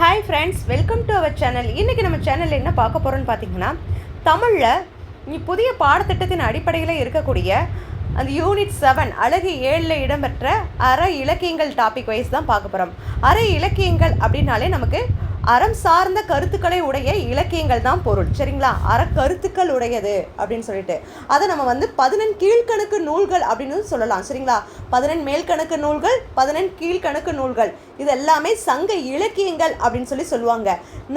Hi friends, welcome to our channel. இன்றைக்கி நம்ம சேனலில் என்ன பார்க்க போகிறோன்னு பார்த்தீங்கன்னா, தமிழில் புதிய பாடத்திட்டத்தின் அடிப்படையில் இருக்கக்கூடிய அந்த யூனிட் 7 அழகு 7 இடம்பெற்ற அற இலக்கியங்கள் டாபிக் வைஸ் தான் பார்க்க போகிறோம். அற இலக்கியங்கள் அப்படின்னாலே நமக்கு அறம் சார்ந்த கருத்துக்களை உடைய இலக்கியங்கள் தான் பொருள், சரிங்களா? அறக்கருத்துக்கள் உடையது அப்படின்னு சொல்லிட்டு அதை நம்ம 11 கீழ்கணக்கு நூல்கள் அப்படின்னு சொல்லலாம், சரிங்களா? 11 மேல்கணக்கு நூல்கள், 11 கீழ்கணக்கு நூல்கள், இது எல்லாமே சங்க இலக்கியங்கள் அப்படின்னு சொல்லுவாங்க.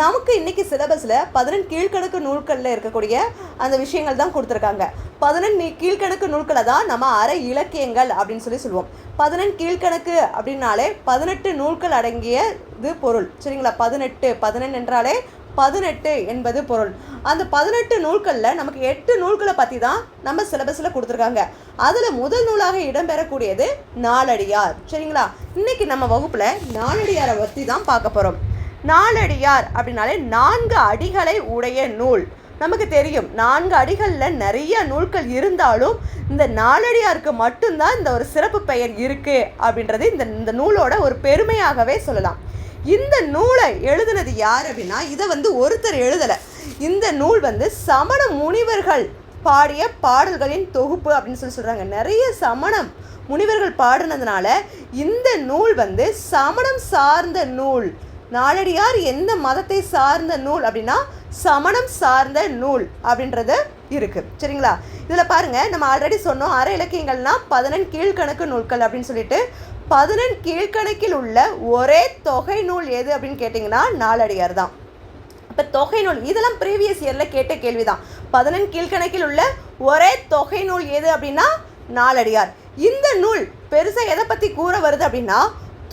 நமக்கு இன்னைக்கு சிலபஸில் 11 கீழ்கணக்கு நூல்களில் இருக்கக்கூடிய அந்த விஷயங்கள் தான் கொடுத்துருக்காங்க. 11 கீழ்கணக்கு நூல்களை தான் நம்ம அற இலக்கியங்கள் அப்படின்னு சொல்லுவோம். 11 கீழ்கணக்கு அப்படின்னாலே 18 நூல்கள் அடங்கிய இது பொருள், சரிங்களா? 18 என்றாலே 18 என்பது பொருள். அந்த 18 நூல்களில் நமக்கு 8 நூல்களை பற்றி தான் நம்ம சிலபஸில் கொடுத்துருக்காங்க. அதில் முதல் நூலாக இடம்பெறக்கூடியது நாலடியார், சரிங்களா? இன்னைக்கு நம்ம வகுப்பில் நாலடியாரை பற்றி தான் பார்க்க போகிறோம். நாலடியார் அப்படின்னாலே 4 அடிகளை உடைய நூல். நமக்கு தெரியும் 4 அடிகளில் நிறைய நூல்கள் இருந்தாலும் இந்த நாலடியாருக்கு மட்டும்தான் இந்த ஒரு சிறப்பு பெயர் இருக்குது அப்படின்றது இந்த நூலோட ஒரு பெருமையாகவே சொல்லலாம். இந்த நூலை எழுதுனது யார் அப்படின்னா, இதை ஒருத்தர் எழுதலை. இந்த நூல் சமண முனிவர்கள் பாடிய பாடல்களின் தொகுப்பு அப்படின்னு சொல்கிறாங்க. நிறைய சமண முனிவர்கள் பாடினதுனால இந்த நூல் சமணம் சார்ந்த நூல். நாலடியார் எந்த மதத்தை சார்ந்த நூல் அப்படின்னா சமணம் சார்ந்த நூல் அப்படின்றது இருக்குது, சரிங்களா? இதில் பாருங்கள், நம்ம ஆல்ரெடி சொன்னோம் அற இலக்கியங்கள்னால் 11 கீழ்கணக்கு நூல்கள் அப்படின்னு சொல்லிட்டு. 11 கீழ்கணக்கில் உள்ள ஒரே தொகை நூல் எது அப்படின்னு கேட்டிங்கன்னா நாலடியார் தான். இப்போ தொகை நூல் இதெல்லாம் ப்ரீவியஸ் இயரில் கேட்ட கேள்வி தான். 11 கீழ்கணக்கில் உள்ள ஒரே தொகை நூல் எது அப்படின்னா நாலடியார். இந்த நூல் பெருசாக எதை பற்றி கூற வருது அப்படின்னா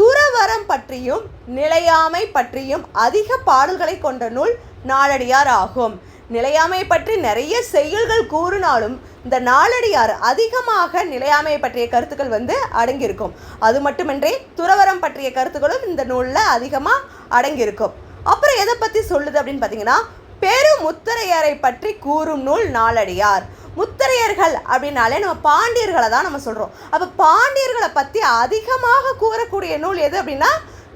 துறவரம் பற்றியும் நிலையாமை பற்றியும் அதிக பாடல்களை கொண்ட நூல் நாலடியார் ஆகும். நிலையாமை பற்றி நிறைய செய்யுள்கள் கூறினாலும் இந்த நாலடியார் அதிகமாக நிலையாமை பற்றிய கருத்துக்கள் அடங்கியிருக்கும். அது மட்டுமின்றி துறவரம் பற்றிய கருத்துக்களும் இந்த நூலில் அதிகமாக அடங்கியிருக்கும். அப்புறம் எதை பற்றி சொல்லுது அப்படின்னு பார்த்தீங்கன்னா, பெருமுத்தரையரை பற்றி கூறும் நூல் நாலடியார். முத்தரையர்கள் அப்படின்னாலே நம்ம பாண்டியர்களை தான் நம்ம சொல்கிறோம். அப்போ பாண்டியர்களை பற்றி அதிகமாக கூறக்கூடிய நூல் எது அப்படின்னா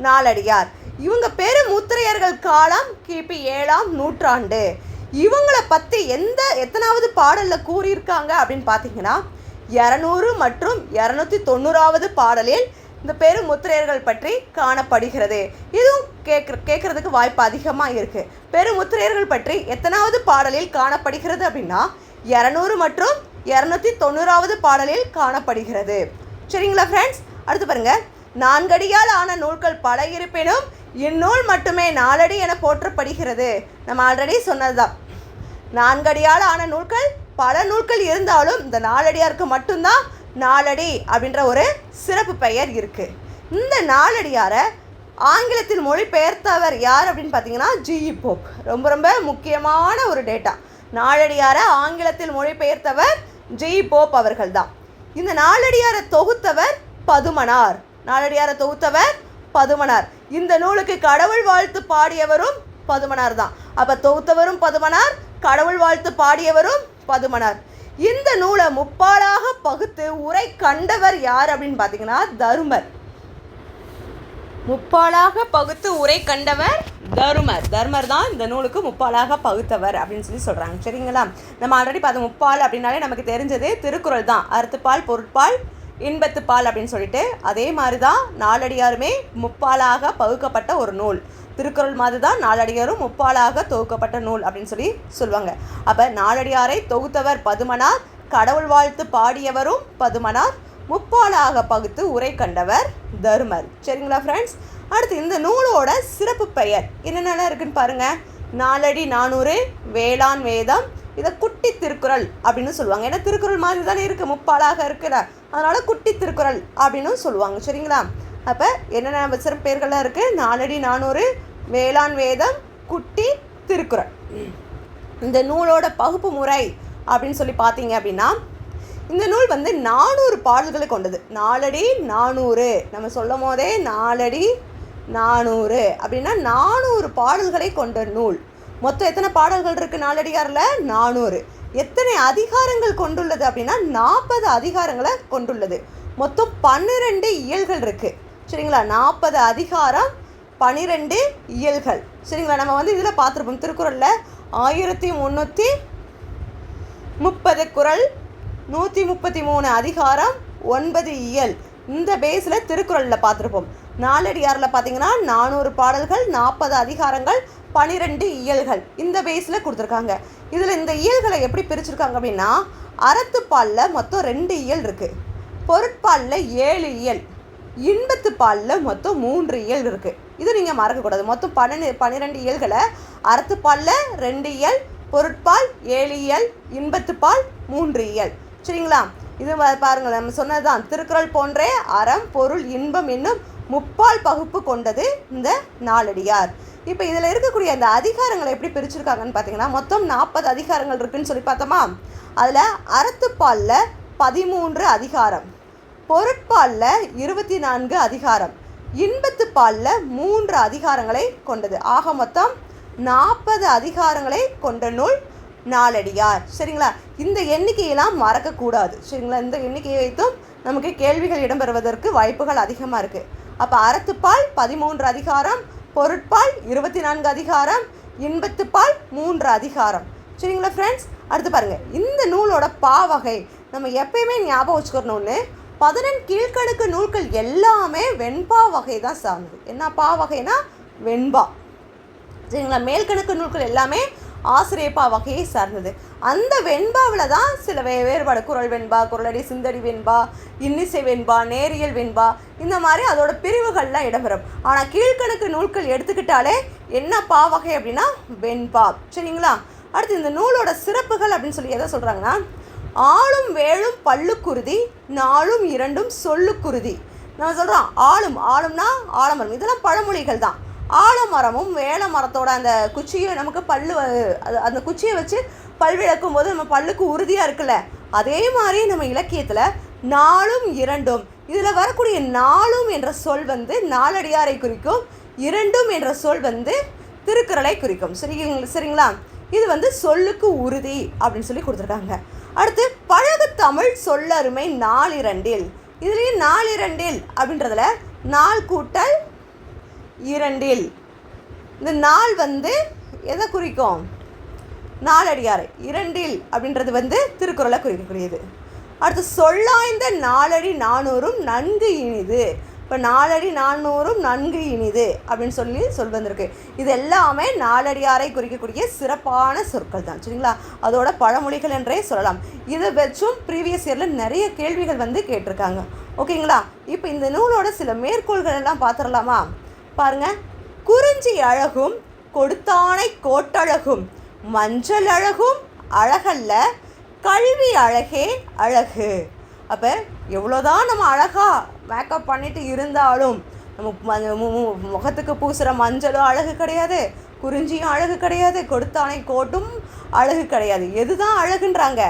நாலடியார். இவங்க பெருமுத்தரையர்கள் காலம் கிபி 7ஆம் நூற்றாண்டு. இவங்களை பற்றி எத்தனாவது பாடலில் கூறியிருக்காங்க அப்படின்னு பார்த்தீங்கன்னா 200 மற்றும் 290வது பாடலில் இந்த பெருமுத்திரையர்கள் பற்றி காணப்படுகிறது. இதுவும் கேட்குறதுக்கு வாய்ப்பு அதிகமாக இருக்குது. பெருமுத்திரையர்கள் பற்றி எத்தனாவது பாடலில் காணப்படுகிறது அப்படின்னா 200 மற்றும் 290வது பாடலில் காணப்படுகிறது, சரிங்களா ஃப்ரெண்ட்ஸ்? அடுத்து பாருங்கள், 4 அடியால் ஆன நூல்கள் பல இருப்பினும் இந்நூல் மட்டுமே நாலடி என போற்றப்படுகிறது. நம்ம ஆல்ரெடி சொன்னது தான். 4 அடியால் ஆன நூல்கள் பல நூல்கள் இருந்தாலும் இந்த நாலடியாருக்கு மட்டும்தான் நாலடி அப்படின்ற ஒரு சிறப்பு பெயர் இருக்குது. இந்த நாலடியாரை ஆங்கிலத்தில் மொழிபெயர்த்தவர் யார் அப்படின்னு பார்த்தீங்கன்னா ஜி.இ. போப். ரொம்ப ரொம்ப முக்கியமான ஒரு டேட்டா. நாலடியாரை ஆங்கிலத்தில் மொழிபெயர்த்தவர் ஜி.இ. போப் அவர்கள் தான். இந்த நாலடியாரை தொகுத்தவர் பதுமனார். நாலடியாரை தொகுத்தவர் பதுமனார். இந்த நூலுக்கு கடவுள் வாழ்த்து பாடியவரும் பதுமனார் தான். அப்போ தொகுத்தவரும் பதுமனார், கடவுள் வாழ்த்து பாடியவரும் பதுமனார். இந்த நூலை முப்பாலாக பகுத்து உரை கண்டவர் யார் அப்படின்னு பார்த்தீங்கன்னா தருமர். முப்பாலாக பகுத்து உரை கண்டவர் தருமர். தருமர் தான் இந்த நூலுக்கு முப்பாலாக பகுத்தவர் அப்படின்னு சொல்கிறாங்க, சரிங்களா? நம்ம ஆல்ரெடி பார்த்த முப்பால் அப்படின்னாலே நமக்கு தெரிஞ்சது திருக்குறள் தான். அறத்துப்பால், பொருட்பால், இன்பத்துப்பால் அப்படின்னு சொல்லிட்டு. அதே மாதிரி தான் நாலடியாருமே முப்பாலாக பகுக்கப்பட்ட ஒரு நூல். திருக்குறள் மாதிரி தான் நாலடியாரும் முப்பாலாக தொகுக்கப்பட்ட நூல் அப்படின்னு சொல்லுவாங்க. அப்போ நாலடியாரை தொகுத்தவர் பதுமனார், கடவுள் வாழ்த்து பாடியவரும் பதுமனார், முப்பாலாக பகுத்து உரை கண்டவர் தருமர், சரிங்களா ஃப்ரெண்ட்ஸ்? அடுத்து இந்த நூலோட சிறப்பு பெயர் என்னென்ன இருக்குன்னு பாருங்கள். நாலடி 400, வேளாண் வேதம், இதை குட்டி திருக்குறள் அப்படின்னு சொல்லுவாங்க. ஏன்னா திருக்குறள் மாதிரி தானே இருக்குது, முப்பாலாக இருக்குல்ல, அதனால் குட்டி திருக்குறள் அப்படின்னு சொல்லுவாங்க, சரிங்களா? அப்போ என்னென்ன சிறப்பு பெயர்கள்லாம் இருக்குது? நாலடி 400, வேளாண் வேதம், குட்டி திருக்குறள். இந்த நூலோட பகுப்பு முறை அப்படின்னு பார்த்தீங்க அப்படின்னா, இந்த நூல் 400 பாடல்களை கொண்டது. நாலடி 400 நம்ம சொல்லும் போதே நாலடி 400 அப்படின்னா 400 பாடல்களை கொண்ட நூல். மொத்தம் எத்தனை பாடல்கள் இருக்குது நாலடியாரில்? 400. எத்தனை அதிகாரங்கள் கொண்டுள்ளது அப்படின்னா 40 அதிகாரங்களை கொண்டுள்ளது. மொத்தம் 12 இயல்கள் இருக்குது, சரிங்களா? 40 அதிகாரம், 12 இயல்கள். சரிங்களா? நம்ம வந்து இதில் பார்த்துருப்போம் திருக்குறளில் 1330 குறள், 133 அதிகாரம், 9 இயல். இந்த பேஸில் திருக்குறளில் பார்த்துருப்போம். நாலடியாரில் பார்த்தீங்கன்னா 400 பாடல்கள், 40 அதிகாரங்கள், 12 இயல்கள். இந்த பேஸில் கொடுத்துருக்காங்க. இதில் இந்த இயல்களை எப்படி பிரிச்சுருக்காங்க அப்படின்னா, அறத்துப்பாலில் மொத்தம் 2 இயல் இருக்குது, பொருட்பாலில் 7 இயல், இன்பத்துப்பாலில் மொத்தம் 3 இயல் இருக்குது. இது நீங்கள் மறக்கக்கூடாது. மொத்தம் 12 இயல்களை அறத்துப்பாலில் 2 இயல், பொருட்பால் 7 இயல், இன்பத்துப்பால் 3 இயல். சரிங்களா? இது பாருங்கள், நம்ம சொன்னது தான். திருக்குறள் போன்றே அறம், பொருள், இன்பம் என்னும் முப்பால் பகுப்பு கொண்டது இந்த நாலடியார். இப்போ இதில் இருக்கக்கூடிய அந்த அதிகாரங்களை எப்படி பிரிச்சுருக்காங்கன்னு பார்த்தீங்கன்னா, மொத்தம் 40 அதிகாரங்கள் இருக்குதுன்னு சொல்லி பார்த்தோமா? அதில் அறத்துப்பாலில் 13 அதிகாரம், பொருட்பாலில் 24 அதிகாரம், இன்பத்துப்பாலில் 3 அதிகாரங்களை கொண்டது. ஆக மொத்தம் 40 அதிகாரங்களை கொண்ட நூல் நாலடியார். சரிங்களா? இந்த எண்ணிக்கையெல்லாம் மறக்கக்கூடாது. சரிங்களா? இந்த எண்ணிக்கையை வைத்தும் நமக்கு கேள்விகள் இடம்பெறுவதற்கு வாய்ப்புகள் அதிகமாக இருக்குது. அப்போ அறத்துப்பால் 13 அதிகாரம், பொருட்பால் 24 அதிகாரம், இன்பத்துப்பால் 3 அதிகாரம். சரிங்களா ஃப்ரெண்ட்ஸ்? அடுத்து பாருங்கள், இந்த நூலோட பாவகை நம்ம எப்பயுமே ஞாபகம் வச்சுக்கணும்னு, 14 கீழ்க்கணக்கு நூல்கள் எல்லாமே வெண்பா வகை தான் சார்ந்தது. என்ன பா வகைனா வெண்பா. சரிங்களா? மேல்கணக்கு நூல்கள் எல்லாமே ஆசிரியப்பா வகையை சார்ந்தது. அந்த வெண்பாவில் தான் சில வேறுபாடு, குறள் வெண்பா, குறளடி சிந்தடி வெண்பா, இன்னிசை வெண்பா, நேரியல் வெண்பா, இந்த மாதிரி அதோட பிரிவுகள்லாம் இடம்பெறும். ஆனால் கீழ்கணக்கு நூல்கள் எடுத்துக்கிட்டாலே என்ன பா வகை அப்படின்னா வெண்பா. சரிங்களா? அடுத்து இந்த நூலோட சிறப்புகள் அப்படின்னு சொல்லி எதை சொல்கிறாங்கன்னா, ஆளும் வேளும் பல்லுக்குருதி, நாளும் இரண்டும் சொல்லுக்குருதி. நம்ம சொல்கிறோம் ஆளும்னா ஆலமரம், இதெல்லாம் பழமொழிகள் தான். ஆலமரமும் வேள மரத்தோட அந்த குச்சியை நமக்கு அந்த குச்சியை வச்சு பல் விளக்கும் போது நம்ம பல்லுக்கு உறுதியாக இருக்குல்ல, அதே மாதிரி நம்ம இலக்கியத்தில் நாளும் இரண்டும், இதில் வரக்கூடிய நாளும் என்ற சொல் வந்து நாலடியாரை குறிக்கும், இரண்டும் என்ற சொல் வந்து திருக்குறளை குறிக்கும். சரிங்களா? இது வந்து சொல்லுக்கு உறுதி அப்படின்னு சொல்லி கொடுத்துருக்காங்க. அடுத்து பழகு தமிழ் சொல்லருமை நாலிரண்டில். இதுலேயும் நாலிரண்டில் அப்படின்றதுல 4 கூட்டல் 2. இந்த நாள் வந்து எதை குறிக்கும்? நாலடியாரை. 2 அப்படின்றது வந்து திருக்குறளை குறிக்கக்கூடியது. அடுத்து சொல்லாய்ந்த 4 அடி 400 நன்கு இனிது. இப்போ 4 அடி 400 நன்கு இனிது அப்படின்னு சொல்லி சொல் வந்திருக்கு. இது எல்லாமே நாலடியாரை குறிக்கக்கூடிய சிறப்பான சொற்கள் தான். சரிங்களா? அதோட பழமொழிகள் என்றே சொல்லலாம். இதை வச்சும் ப்ரீவியஸ் இயரில் நிறைய கேள்விகள் வந்து கேட்டிருக்காங்க. ஓகேங்களா? இப்போ இந்த நூலோட சில மேற்கோள்கள் எல்லாம் பார்த்துடலாமா? பாருங்கள், குறிஞ்சி அழகும் கொடுத்தானை கோட்டழகும் மஞ்சள் அழகும் அழகல்ல கல்வி அழகே அழகு. அப்போ எவ்வளோதான் நம்ம அழகாக மேக்கப் பண்ணிட்டு இருந்தாலும் நம்ம முகத்துக்கு பூசுகிற மஞ்சளும் அழகு கிடையாது, குறிஞ்சியும் அழகு கிடையாது, கொடுத்தானை கோட்டும் அழகு கிடையாது. எதுதான் அழகுன்றாங்க?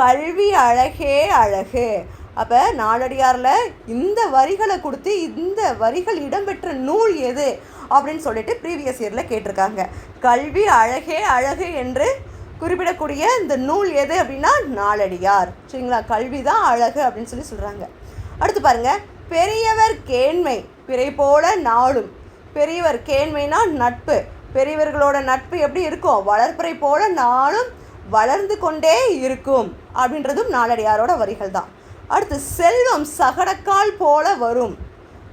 கல்வி அழகே அழகு. அப்போ நாலடியாரில் இந்த வரிகளை கொடுத்து இந்த வரிகள் இடம்பெற்ற நூல் எது அப்படின்னு சொல்லிட்டு ப்ரீவியஸ் இயரில் கேட்டிருக்காங்க. கல்வி அழகே அழகு என்று குறிப்பிடக்கூடிய இந்த நூல் எது அப்படின்னா நாலடியார். சரிங்களா? கல்வி தான் அழகு அப்படின்னு சொல்லி சொல்கிறாங்க. அடுத்து பாருங்கள், பெரியவர் கேண்மை பிறை போல நாளும். பெரியவர் கேண்மைனா நட்பு. பெரியவர்களோட நட்பு எப்படி இருக்கும்? வளர்ப்பறை போல நாளும் வளர்ந்து கொண்டே இருக்கும் அப்படின்றதும் நாலடியாரோட வரிகள் தான். அடுத்து செல்வம் சகடக்கால் போல வரும்.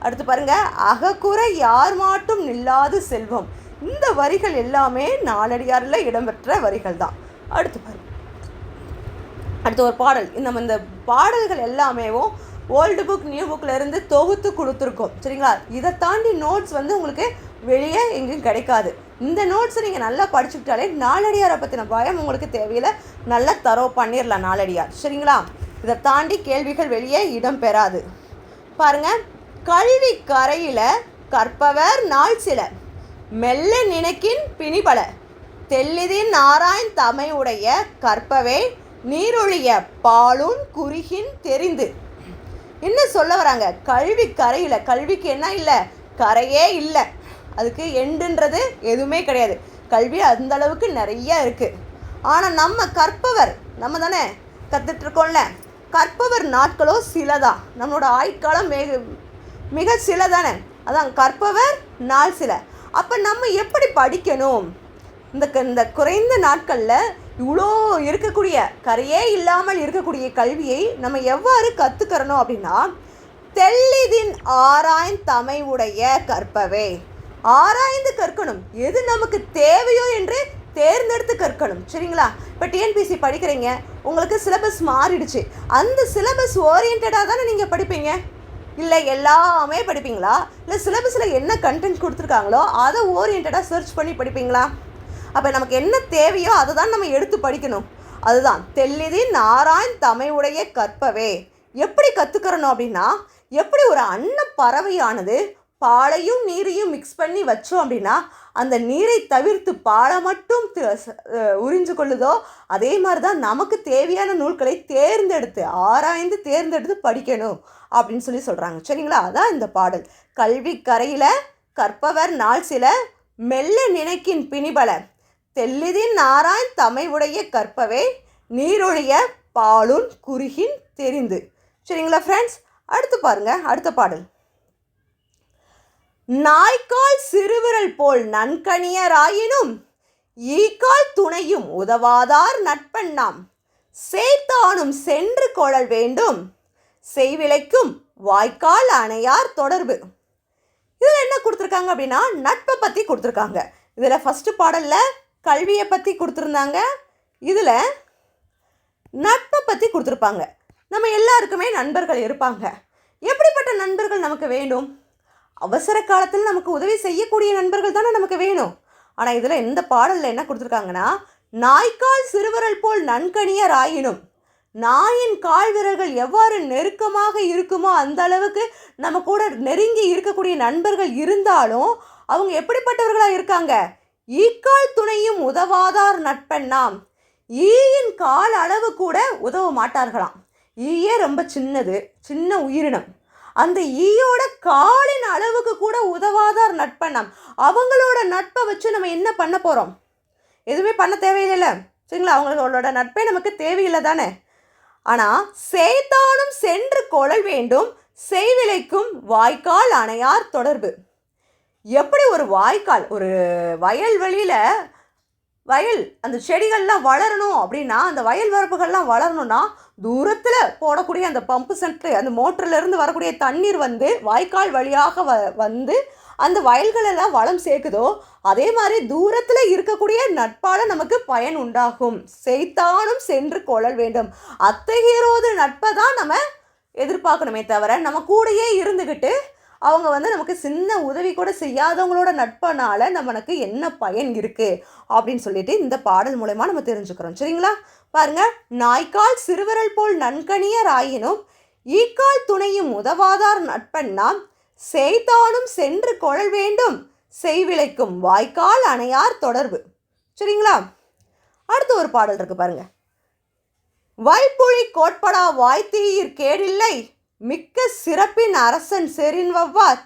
அடுத்து பாருங்கள், அகக்குறை யார் மாட்டும் நில்லாது செல்வம். இந்த வரிகள் எல்லாமே நாலடியாரில் இடம்பெற்ற வரிகள் தான். அடுத்து பாருங்கள், அடுத்து ஒரு பாடல். நம்ம இந்த பாடல்கள் எல்லாமே ஓல்டு புக் நியூ புக்கில் இருந்து தொகுத்து கொடுத்துருக்கோம். சரிங்களா? இதை தாண்டி நோட்ஸ் வந்து உங்களுக்கு வெளியே எங்கேயும் கிடைக்காது. இந்த நோட்ஸை நீங்கள் நல்லா படிச்சுக்கிட்டாலே நாலடியாரை பற்றின பயம் உங்களுக்கு தேவையில்லை, நல்லா தரவு பண்ணிடலாம் நாலடியார். சரிங்களா? இதை தாண்டி கேள்விகள் வெளியே இடம் பெறாது. பாருங்கள், கல்வி கரையில் கற்பவர் நாள் சில மெல்ல நினைக்கின் பிணிபல தெல்லிதின் ஆராய்ந் தமை உடைய கற்பவே நீரொழிய பாலுன் குறுகின் தெரிந்து. என்ன சொல்ல வராங்க? கல்வி கரையில், கல்விக்கு என்ன இல்லை? கரையே இல்லை, அதுக்கு எண்டுன்றது எதுவுமே கிடையாது. கல்வி அந்த அளவுக்கு நிறைய இருக்குது. ஆனால் நம்ம கற்பவர், நம்ம தானே கற்றுட்ருக்கோம்ல, கற்பவர் நாட்களோ சிலதான். நம்மளோட ஆயுட்காலம் மிக சில தானே. அதான் கற்பவர் நாள் சில. அப்போ நம்ம எப்படி படிக்கணும்? இந்த குறைந்த நாட்களில் இவ்வளோ இருக்கக்கூடிய கரையே இல்லாமல் இருக்கக்கூடிய கல்வியை நம்ம எவ்வாறு கற்றுக்கிறணும் அப்படின்னா, தெள்ளிதின் ஆராய்ந்து தமை உடைய கற்பவே. ஆராய்ந்து கற்கணும், எது நமக்கு தேவையோ என்று தேர்ந்தெடுத்து கற்கணும். சரிங்களா? இப்போ டிஎன்பிசி படிக்கிறீங்க, உங்களுக்கு சிலபஸ் மாறிடுச்சு, அந்த சிலபஸ் ஓரியன்டாக தானே நீங்கள் படிப்பீங்க. இல்லை எல்லாமே படிப்பீங்களா? இல்லை சிலபஸில் என்ன கண்டென்ட் கொடுத்துருக்காங்களோ அதை ஓரியன்டாக சர்ச் பண்ணி படிப்பீங்களா? அப்போ நமக்கு என்ன தேவையோ அதை தான் நம்ம எடுத்து படிக்கணும். அதுதான் தெள்ளிதின் ஆராய்ந்து தமை உடைய கற்பவே. எப்படி கற்றுக்கிறணும் அப்படின்னா, எப்படி ஒரு பறவையானது பாலையும் நீரையும் மிக்ஸ் பண்ணி வச்சோம் அப்படின்னா அந்த நீரை தவிர்த்து பாலை மட்டும் உறிஞ்சு கொள்ளுதோ, அதே மாதிரி தான் நமக்கு தேவையான நூல்களை ஆராய்ந்து தேர்ந்தெடுத்து படிக்கணும் அப்படின்னு சொல்கிறாங்க. சரிங்களா? அதான் இந்த பாடல். கல்வி கரையில கற்பவர் நாள் சில, மெல்ல நினைக்கின் பிணிபல, தெள்ளிதின் ஆராய்ந்து தமை உடைய கற்பவே, நீரொழிய பாலுன் குறுகின் தெரிந்து. சரிங்களா ஃப்ரெண்ட்ஸ்? அடுத்து பாருங்க, அடுத்த பாடல். நாய்க்கால் சிறுவிரல் போல் நன்கணியராயினும் ஈக்கால் துணையும் உதவாதார் நட்பண்ணாம், சேத்தானும் சென்று கொள்ளல் வேண்டும், செய்விளைக்கும் வாய்க்கால் அணையார் தொடர்பு. இதில் என்ன கொடுத்துருக்காங்க அப்படின்னா, நட்பை பற்றி கொடுத்துருக்காங்க. இதில் ஃபஸ்ட்டு பாடலில் கல்வியை பற்றி கொடுத்துருந்தாங்க, இதில் நட்பை பற்றி கொடுத்துருப்பாங்க. நம்ம எல்லாருக்குமே நண்பர்கள் இருப்பாங்க. எப்படிப்பட்ட நண்பர்கள் நமக்கு வேணும்? அவசர காலத்தில் நமக்கு உதவி செய்யக்கூடிய நண்பர்கள் தானே நமக்கு வேணும். ஆனால் இதில் இந்த பாடலில் என்ன கொடுத்துருக்காங்கன்னா, நாய்க்கால் சிறுவிரல் போல் நன்கணியர் ஆயினும், நாயின் கால் விரல்கள் எவ்வாறு நெருக்கமாக இருக்குமோ அந்த அளவுக்கு நம்ம கூட நெருங்கி இருக்கக்கூடிய நண்பர்கள் இருந்தாலும் அவங்க எப்படிப்பட்டவர்களாக இருக்காங்க? ஈக்கால் துணையும் உதவாதார் நட்பெண்ணாம். ஈயின் கால் அளவு கூட உதவ மாட்டார்களாம். ஈயே ரொம்ப சின்ன உயிரினம். அந்த ஈயோட காலின் அளவுக்கு கூட உதவாதார் நட்பெண்ணாம். அவங்களோட நட்பை வச்சு நம்ம என்ன பண்ண போகிறோம்? எதுவுமே பண்ண தேவையில்லைல்ல. சரிங்களா? அவங்களோட நட்பே நமக்கு தேவையில்லை தானே. ஆனால் சேத்தானும் சென்று கொள்ளல் வேண்டும், செய்விளைக்கும் வாய்க்கால் அணையார் தொடர்பு. எப்படி ஒரு வாய்க்கால், ஒரு வயல்வெளியில் அந்த செடிகள்லாம் வளரணும் அப்படின்னா, அந்த வயல் வரப்புகள்லாம் வளரணும்னா தூரத்தில் போடக்கூடிய அந்த பம்பு செட்டு, அந்த மோட்டர்லேருந்து வரக்கூடிய தண்ணீர் வாய்க்கால் வழியாக வந்து அந்த வயல்களெல்லாம் வளம் சேர்க்குதோ, அதே மாதிரி தூரத்தில் இருக்கக்கூடிய நட்பால் நமக்கு பயன் உண்டாகும். செய்தானும் சென்று கொள்ளல் வேண்டும். அத்தகையோது நட்பை தான் நம்ம எதிர்பார்க்கணுமே தவிர, நம்ம கூடயே இருந்துக்கிட்டு அவங்க நமக்கு சின்ன உதவி கூட செய்யாதவங்களோட நட்பனால நமக்கு என்ன பயன் இருக்குது அப்படின்னு சொல்லிட்டு இந்த பாடல் மூலமா நம்ம தெரிஞ்சுக்கிறோம். சரிங்களா? பாருங்க, நாய்க்கால் சிறுவிரல் போல் நன்கணியர் ஆயினும் ஈக்கால் துணையும் உதவாதார் நட்பண்ணாம், செய்தானும் சென்று கொள்ளல் வேண்டும், செய்விளைக்கும் வாய்க்கால் அணையார் தொடர்பு. சரிங்களா? அடுத்து ஒரு பாடல் இருக்கு பாருங்க. வைப்புழி கோட்படா வாய்த்தீயிற் கேடில்லை, மிக்க சிறப்பின் அரசன் செறின்வவ்வார்,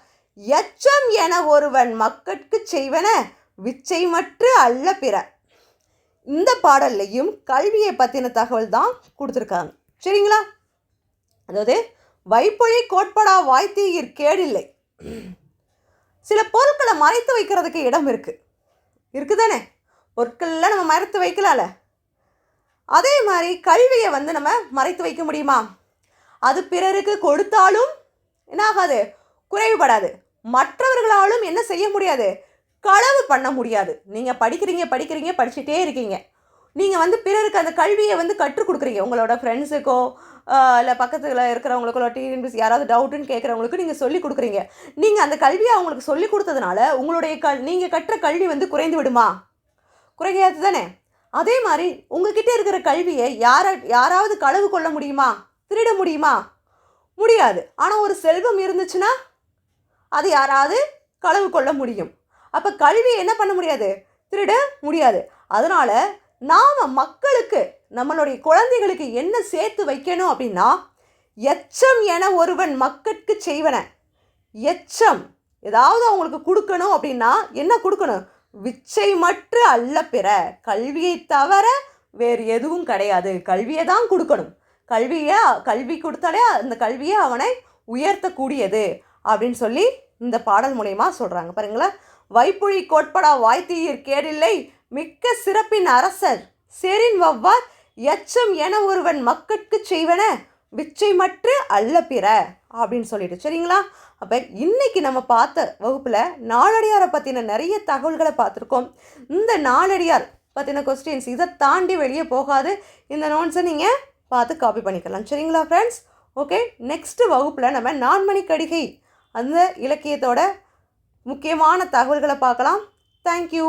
எச்சம் என ஒருவன் மக்கட்கு செய்வன விச்சைமற்று அல்ல பிற. இந்த பாடல்லையும் கல்வியை பற்றின தகவல் தான் கொடுத்துருக்காங்க. சரிங்களா? அதாவது வைப்பொழி கோட்படா வாய்த்தீயிற் கேடில்லை. சில பொருட்களை மறைத்து வைக்கிறதுக்கு இடம் இருக்குதானே? பொருட்கள்லாம் நம்ம மறைத்து வைக்கலாம்ல. அதே மாதிரி கல்வியை நம்ம மறைத்து வைக்க முடியுமா? அது பிறருக்கு கொடுத்தாலும் என்ன ஆகாது? குறைவுபடாது. மற்றவர்களாலும் என்ன செய்ய முடியாது? களவு பண்ண முடியாது. நீங்கள் படிக்கிறீங்க படிச்சுட்டே இருக்கீங்க. நீங்கள் பிறருக்கு அந்த கல்வியை கற்றுக் கொடுக்குறீங்க. உங்களோட ஃப்ரெண்ட்ஸுக்கோ இல்லை பக்கத்தில் இருக்கிறவங்களுக்கோ டிஎன்பிசி யாராவது டவுட்டுன்னு கேட்குறவங்களுக்கு நீங்கள் சொல்லிக் கொடுக்குறீங்க. நீங்கள் அந்த கல்வியை அவங்களுக்கு சொல்லிக் கொடுத்ததுனால உங்களுடைய நீங்கள் கற்ற கல்வி குறைந்து விடுமா? குறையாது தானே? அதே மாதிரி உங்ககிட்ட இருக்கிற கல்வியை யாராவது களவு கொள்ள முடியுமா? திருட முடியுமா? முடியாது. ஆனால் ஒரு செல்வம் இருந்துச்சுன்னா அது யாராவது களவு கொள்ள முடியும். அப்போ கல்வியை என்ன பண்ண முடியாது? திருட முடியாது. அதனால் நாம் மக்களுக்கு, நம்மளுடைய குழந்தைகளுக்கு என்ன சேர்த்து வைக்கணும் அப்படின்னா, எச்சம் என ஒருவன் மக்கட்கு செய்வன. எச்சம் ஏதாவது அவங்களுக்கு கொடுக்கணும் அப்படின்னா என்ன கொடுக்கணும்? விச்சை மற்ற அல்ல பிற. கல்வியை தவிர வேறு எதுவும் கிடையாது. கல்வியை தான் கொடுக்கணும். கல்வி கொடுத்தாலே அந்த கல்வியை அவனை உயர்த்தக்கூடியது அப்படின்னு சொல்லி இந்த பாடல் மூலயமா சொல்கிறாங்க பாருங்களேன். வைப்புழி கோட்படா வாய்த்தீர் கேடில்லை மிக்க சிறப்பின் அரசர் செரின் வவ்வார் எச்சம் என ஒருவன் மக்கட்கு செய்வன விச்சை மற்று அல்ல பிற அப்படின்னு சொல்லிட்டு சரிங்களா. அப்போ இன்றைக்கி நம்ம பார்த்த வகுப்பில் நாலடியாரை பற்றின நிறைய தகவல்களை பார்த்துருக்கோம். இந்த நாலடியார் பற்றின கொஸ்டின்ஸ் இதை தாண்டி வெளியே போகாது. இந்த நோட்ஸை நீங்கள் பார்த்து காப்பி பண்ணிக்கலாம் சரிங்களா ஃப்ரெண்ட்ஸ். ஓகே, நெக்ஸ்ட்டு வகுப்பில் நம்ம நான்மணி கடிகை அந்த இலக்கியத்தோட முக்கியமான தகவல்களை பார்க்கலாம். தேங்க்யூ.